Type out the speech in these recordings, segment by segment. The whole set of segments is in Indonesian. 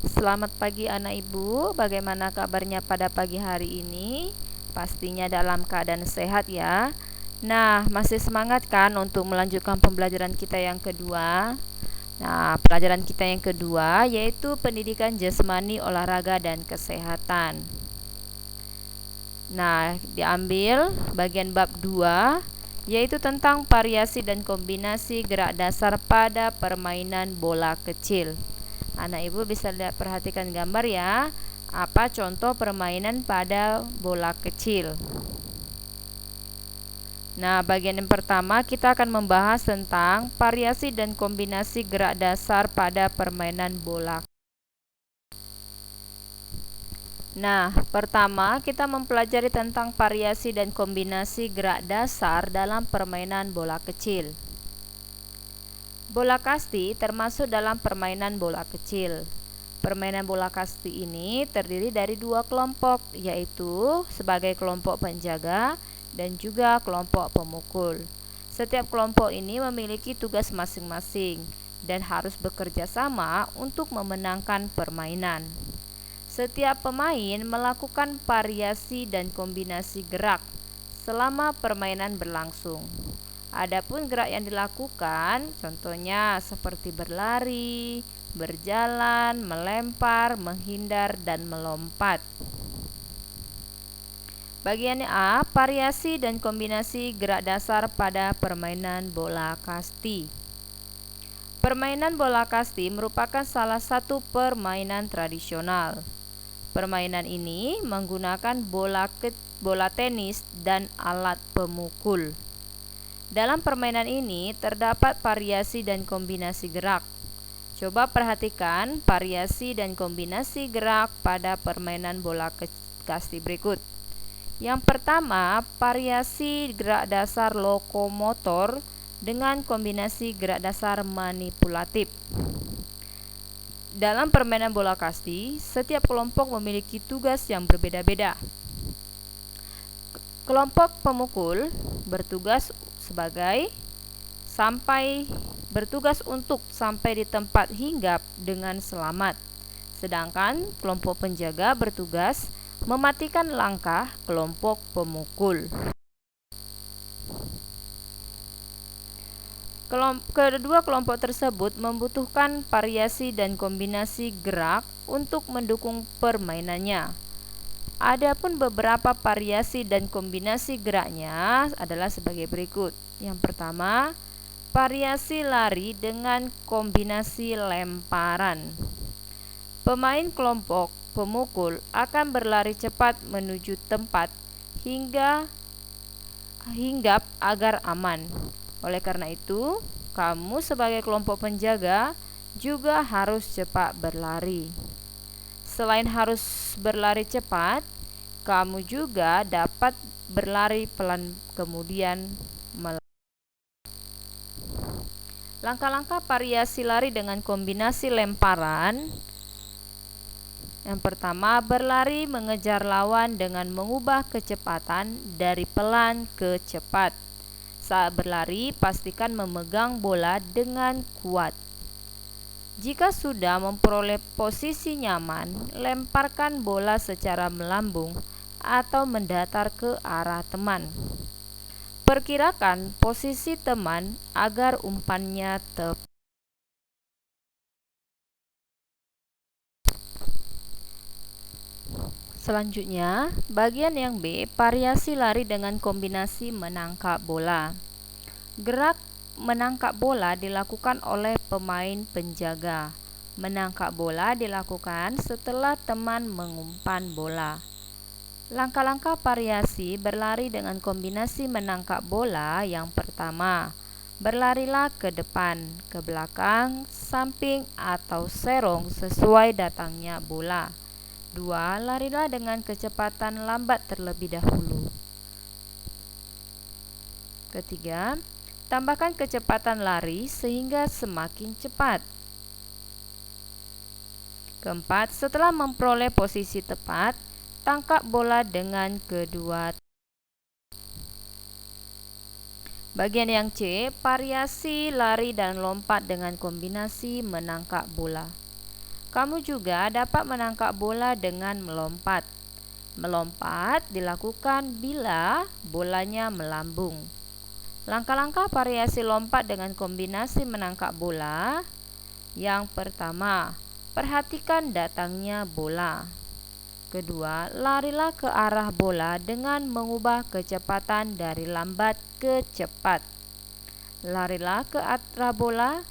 Selamat pagi anak ibu, bagaimana kabarnya pada pagi hari ini? Pastinya dalam keadaan sehat ya. Nah, masih semangat kan untuk melanjutkan pembelajaran kita yang kedua? Nah, pelajaran kita yang kedua yaitu pendidikan jasmani, olahraga, dan kesehatan. Nah, diambil bagian bab 2 yaitu tentang variasi dan kombinasi gerak dasar pada permainan bola kecil. Anak ibu bisa lihat, perhatikan gambar ya. Apa contoh permainan pada bola kecil? Nah, bagian yang pertama kita akan membahas tentang variasi dan kombinasi gerak dasar pada permainan bola. Nah, pertama kita mempelajari tentang variasi dan kombinasi gerak dasar dalam permainan bola kecil. Bola kasti termasuk dalam permainan bola kecil. Permainan bola kasti ini terdiri dari dua kelompok, yaitu sebagai kelompok penjaga dan juga kelompok pemukul. Setiap kelompok ini memiliki tugas masing-masing dan harus bekerja sama untuk memenangkan permainan. Setiap pemain melakukan variasi dan kombinasi gerak selama permainan berlangsung. Adapun gerak yang dilakukan, contohnya seperti berlari, berjalan, melempar, menghindar, dan melompat. Bagian A, variasi dan kombinasi gerak dasar pada permainan bola kasti. Permainan bola kasti merupakan salah satu permainan tradisional. Permainan ini menggunakan bola tenis dan alat pemukul. Dalam permainan ini terdapat variasi dan kombinasi gerak. Coba perhatikan variasi dan kombinasi gerak pada permainan bola kasti berikut. Yang pertama, variasi gerak dasar lokomotor dengan kombinasi gerak dasar manipulatif. Dalam permainan bola kasti, setiap kelompok memiliki tugas yang berbeda-beda. Kelompok pemukul bertugas untuk sampai di tempat hinggap dengan selamat. Sedangkan kelompok penjaga bertugas mematikan langkah kelompok pemukul. Kedua kelompok tersebut membutuhkan variasi dan kombinasi gerak untuk mendukung permainannya. Adapun beberapa variasi dan kombinasi geraknya adalah sebagai berikut. Yang pertama, variasi lari dengan kombinasi lemparan. Pemain kelompok pemukul akan berlari cepat menuju tempat hinggap agar aman. Oleh karena itu, kamu sebagai kelompok penjaga juga harus cepat berlari. Selain harus berlari cepat, kamu juga dapat berlari pelan kemudian melari. Langkah-langkah variasi lari dengan kombinasi lemparan. Yang pertama, berlari mengejar lawan dengan mengubah kecepatan dari pelan ke cepat. Saat berlari, pastikan memegang bola dengan kuat. Jika sudah memperoleh posisi nyaman, lemparkan bola secara melambung atau mendatar ke arah teman. Perkirakan posisi teman agar umpannya tepat. Selanjutnya, bagian yang B, variasi lari dengan kombinasi menangkap bola. Gerak menangkap bola dilakukan oleh pemain penjaga. Menangkap bola dilakukan setelah teman mengumpan bola. Langkah-langkah variasi berlari dengan kombinasi menangkap bola. Yang pertama, berlarilah ke depan, ke belakang, samping, atau serong sesuai datangnya bola. 2. Larilah dengan kecepatan lambat terlebih dahulu. Ketiga, tambahkan kecepatan lari sehingga semakin cepat. Keempat, setelah memperoleh posisi tepat, tangkap bola dengan kedua. Bagian yang C, variasi lari dan lompat dengan kombinasi menangkap bola. Kamu juga dapat menangkap bola dengan melompat. Melompat dilakukan bila bolanya melambung. Langkah-langkah variasi lompat dengan kombinasi menangkap bola. Yang pertama, perhatikan datangnya bola. Kedua, larilah ke arah bola dengan mengubah kecepatan dari lambat ke cepat. Larilah ke arah bola,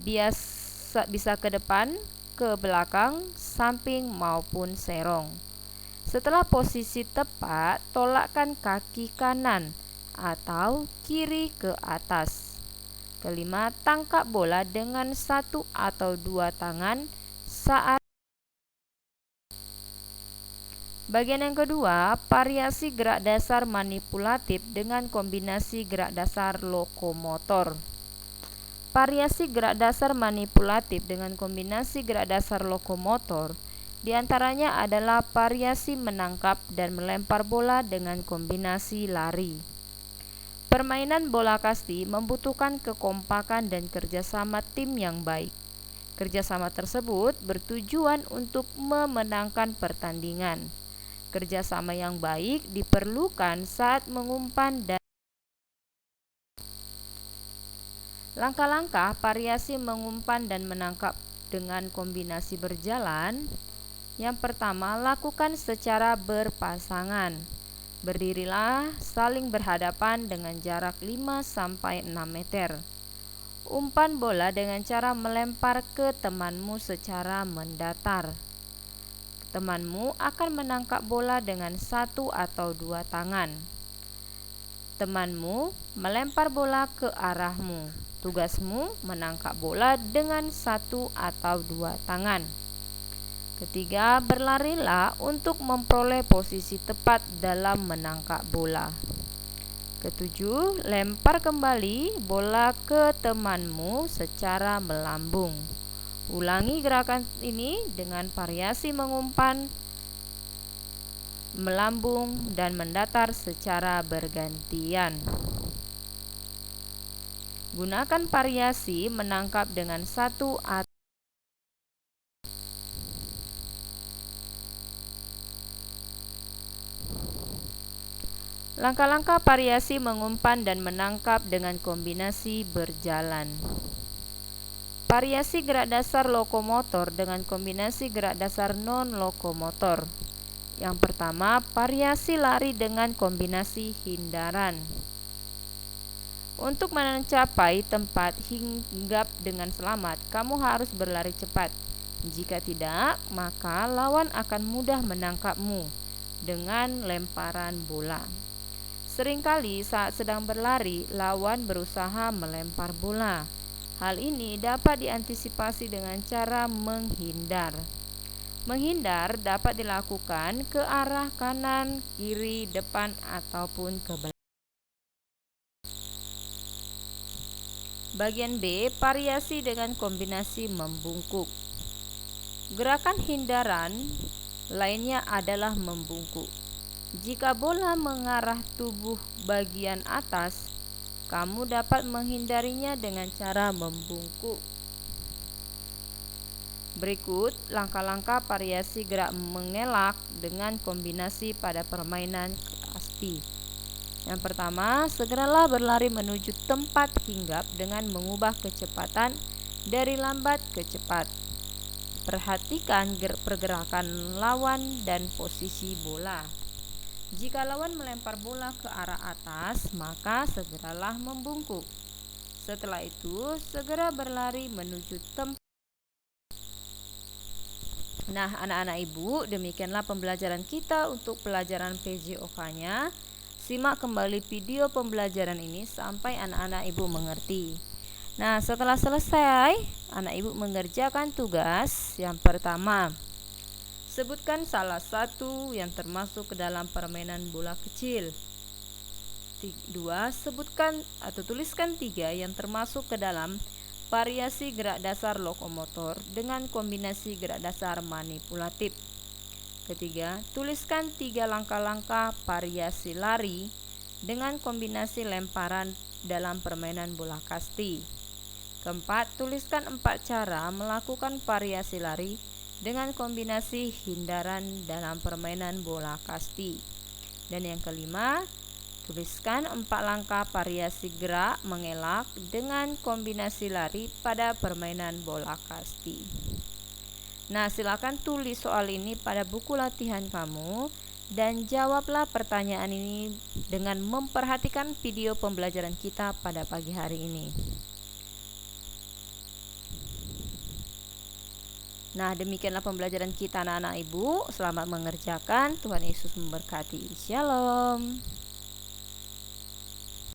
bisa ke depan, ke belakang, samping maupun serong. Setelah posisi tepat, tolakkan kaki kanan atau kiri ke atas. Kelima, tangkap bola dengan satu atau dua tangan saat. Bagian yang kedua, variasi gerak dasar manipulatif dengan kombinasi gerak dasar lokomotor. Variasi gerak dasar manipulatif dengan kombinasi gerak dasar lokomotor diantaranya adalah variasi menangkap dan melempar bola dengan kombinasi lari. Permainan bola kasti membutuhkan kekompakan dan kerjasama tim yang baik. Kerjasama tersebut bertujuan untuk memenangkan pertandingan. Kerjasama yang baik diperlukan saat mengumpan dan langkah-langkah variasi mengumpan dan menangkap dengan kombinasi berjalan. Yang pertama, lakukan secara berpasangan. Berdirilah saling berhadapan dengan jarak 5-6 meter. Umpan bola dengan cara melempar ke temanmu secara mendatar. Temanmu akan menangkap bola dengan satu atau dua tangan. Temanmu melempar bola ke arahmu. Tugasmu menangkap bola dengan satu atau dua tangan. Ketiga, berlarilah untuk memperoleh posisi tepat dalam menangkap bola. Ketujuh, lempar kembali bola ke temanmu secara melambung. Ulangi gerakan ini dengan variasi mengumpan, melambung, dan mendatar secara bergantian. Gunakan variasi menangkap dengan satu atau langkah-langkah variasi mengumpan dan menangkap dengan kombinasi berjalan. Variasi gerak dasar lokomotor dengan kombinasi gerak dasar non-lokomotor. Yang pertama, variasi lari dengan kombinasi hindaran. Untuk mencapai tempat hinggap dengan selamat, kamu harus berlari cepat. Jika tidak, maka lawan akan mudah menangkapmu dengan lemparan bola. Seringkali saat sedang berlari, lawan berusaha melempar bola. Hal ini dapat diantisipasi dengan cara menghindar. Menghindar dapat dilakukan ke arah kanan, kiri, depan, ataupun ke belakang. Bagian B, variasi dengan kombinasi membungkuk. Gerakan hindaran lainnya adalah membungkuk. Jika bola mengarah tubuh bagian atas, kamu dapat menghindarinya dengan cara membungkuk. Berikut langkah-langkah variasi gerak mengelak dengan kombinasi pada permainan kasti. Yang pertama, segeralah berlari menuju tempat hinggap dengan mengubah kecepatan dari lambat ke cepat. Perhatikan pergerakan lawan dan posisi bola. Jika lawan melempar bola ke arah atas, maka segeralah membungkuk. Setelah itu, segera berlari menuju tempat. Nah, anak-anak ibu, demikianlah pembelajaran kita untuk pelajaran PJOK-nya. Simak kembali video pembelajaran ini sampai anak-anak ibu mengerti. Nah, setelah selesai, anak ibu mengerjakan tugas yang pertama. Sebutkan salah satu yang termasuk ke dalam permainan bola kecil. 2. Sebutkan atau tuliskan 3 yang termasuk ke dalam variasi gerak dasar lokomotor dengan kombinasi gerak dasar manipulatif. Ketiga, tuliskan 3 langkah-langkah variasi lari dengan kombinasi lemparan dalam permainan bola kasti. Keempat, tuliskan 4 cara melakukan variasi lari dengan kombinasi hindaran dalam permainan bola kasti. Dan yang kelima, tuliskan 4 langkah variasi gerak mengelak dengan kombinasi lari pada permainan bola kasti. Nah, silakan tulis soal ini pada buku latihan kamu dan jawablah pertanyaan ini dengan memperhatikan video pembelajaran kita pada pagi hari ini. Nah, demikianlah pembelajaran kita anak-anak ibu. Selamat mengerjakan. Tuhan Yesus memberkati. Shalom.